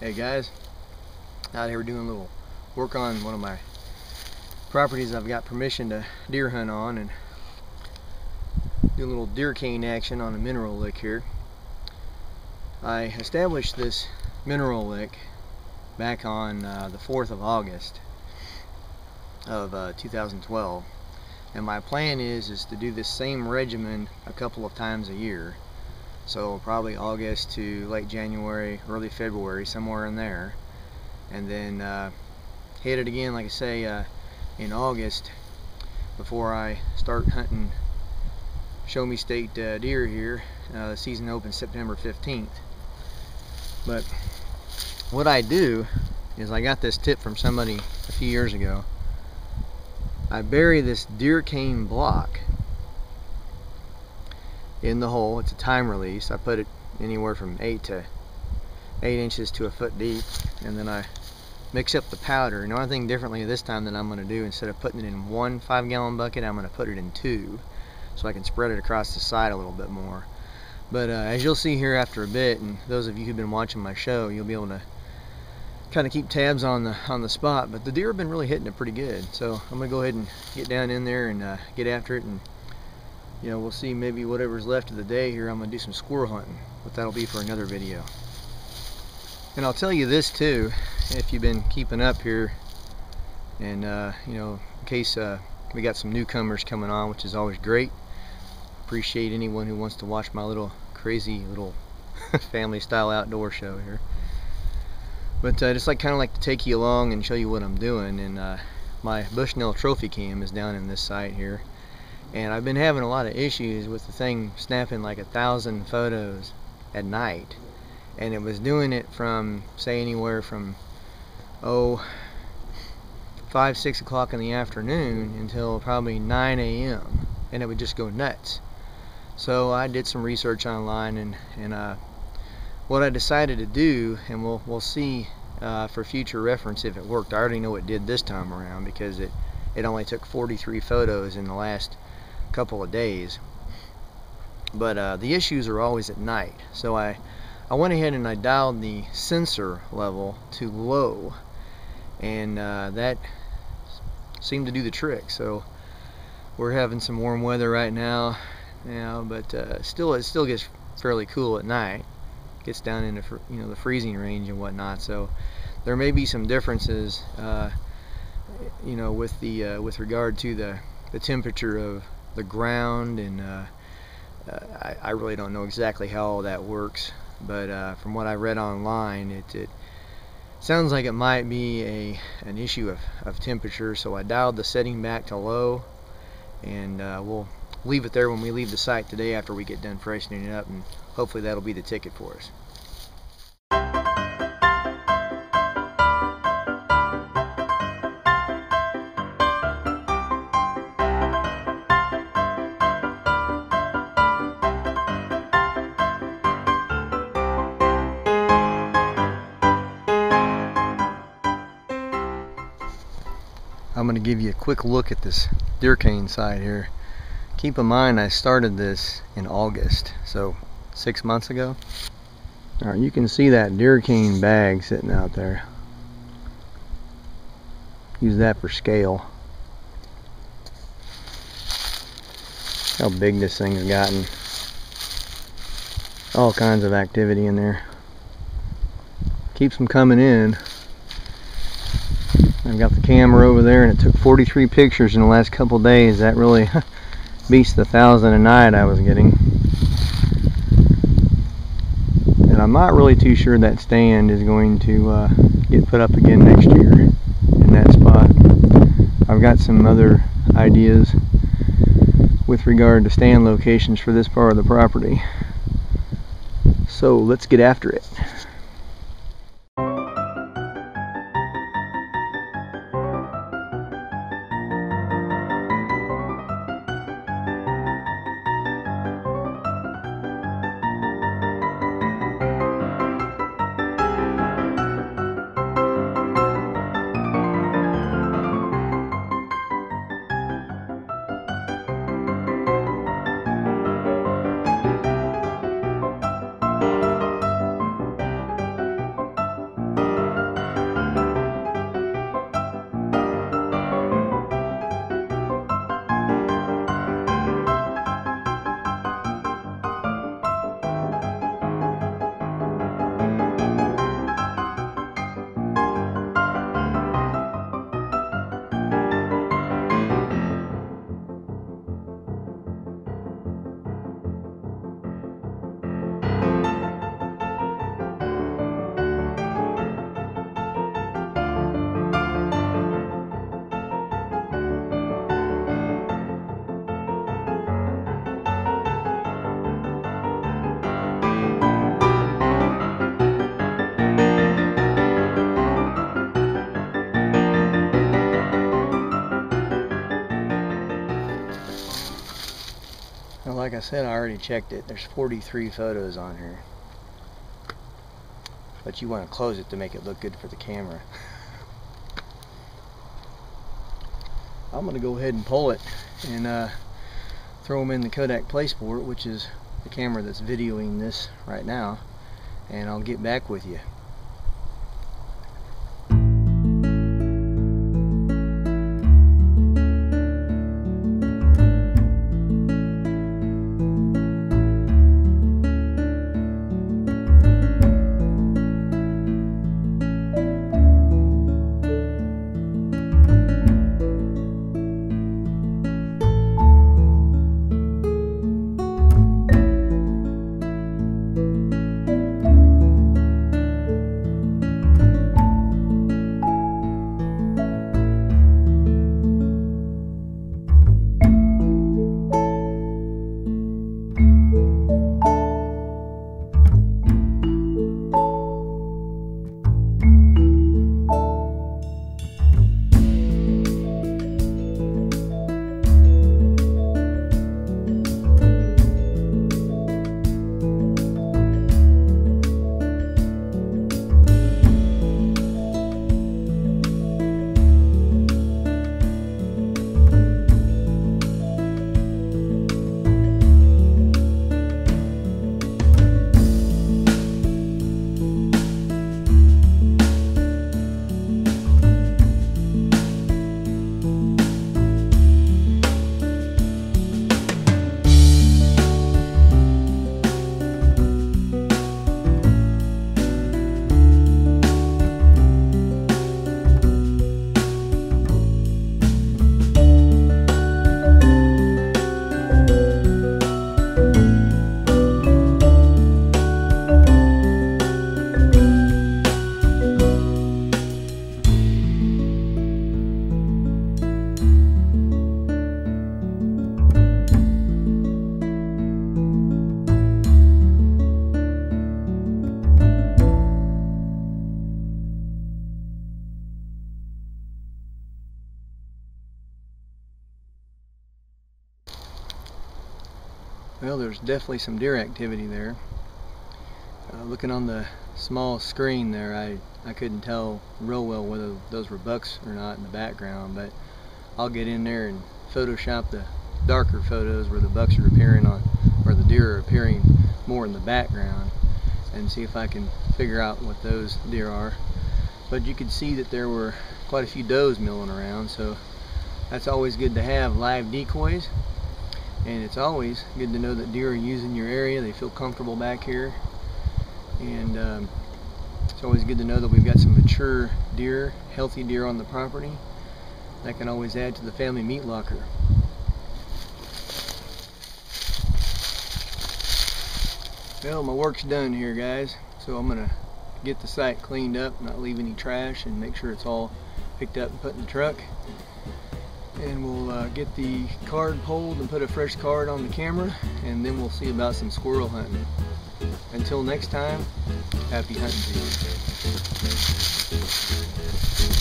Hey guys, out here doing a little work on one of my properties I've got permission to deer hunt on, and do a little deer cane action on a mineral lick here. I established this mineral lick back on the 4th of August of 2012, and my plan is to do this same regimen a couple of times a year. So probably August to late January, early February, somewhere in there, and then hit it again, like I say, in August before I start hunting show me state deer here. The season opens September 15th. But what I do is, I got this tip from somebody a few years ago. I bury this deer cane block in the hole. It's a time release. I put it anywhere from 8 inches to a foot deep, and then I mix up the powder. And the only thing differently this time that I'm going to do, instead of putting it in one 5-gallon bucket, I'm going to put it in 2, so I can spread it across the side a little bit more. But as you'll see here after a bit, and those of you who've been watching my show, you'll be able to kind of keep tabs on the spot. But the deer have been really hitting it pretty good, so I'm going to go ahead and get down in there and get after it. And you know, we'll see, maybe whatever's left of the day here, I'm going to do some squirrel hunting, but that'll be for another video. And I'll tell you this too, if you've been keeping up here, and you know, in case we got some newcomers coming on, which is always great. Appreciate anyone who wants to watch my little crazy little family style outdoor show here. But just kind of like to take you along and show you what I'm doing. And my Bushnell trophy cam is down in this site here. And I've been having a lot of issues with the thing snapping like 1,000 photos at night. And it was doing it from, say, anywhere from 5, 6 o'clock in the afternoon until probably 9 a.m. and it would just go nuts. So I did some research online, and what I decided to do, and we'll see for future reference if it worked. I already know it did this time around, because it only took 43 photos in the last couple of days. But the issues are always at night, so I went ahead and I dialed the sensor level to low, and that seemed to do the trick. So we're having some warm weather right now, but it still gets fairly cool at night. Gets down into the freezing range and whatnot. So there may be some differences with regard to the temperature of the ground, and I really don't know exactly how all that works, but from what I read online, it sounds like it might be an issue of temperature. So I dialed the setting back to low, and we'll leave it there when we leave the site today after we get done freshening it up, and hopefully that'll be the ticket for us. I'm going to give you a quick look at this deer cane site here. Keep in mind, I started this in August, so 6 months ago. Alright, you can see that deer cane bag sitting out there. Use that for scale. How big this thing has gotten. All kinds of activity in there. Keeps them coming in. I've got the camera over there, and it took 43 pictures in the last couple days. That really beats the 1,000 a night I was getting. And I'm not really too sure that stand is going to get put up again next year in that spot. I've got some other ideas with regard to stand locations for this part of the property. So let's get after it. said, I already checked it. There's 43 photos on here. But you want to close it to make it look good for the camera. I'm going to go ahead and pull it and throw them in the Kodak PlaySport, which is the camera that's videoing this right now, and I'll get back with you. Well, there's definitely some deer activity there. Looking on the small screen there, I couldn't tell real well whether those were bucks or not in the background, but I'll get in there and Photoshop the darker photos where the bucks are appearing on, or the deer are appearing more in the background, and see if I can figure out what those deer are. But you could see that there were quite a few does milling around, so that's always good to have live decoys. And it's always good to know that deer are using your area. They feel comfortable back here, and it's always good to know that we've got some mature deer, healthy deer on the property. That can always add to the family meat locker. Well, my work's done here, guys, so I'm gonna get the site cleaned up, not leave any trash, and make sure it's all picked up and put in the truck. And we'll get the card pulled and put a fresh card on the camera, and then we'll see about some squirrel hunting. Until next time, happy hunting to you.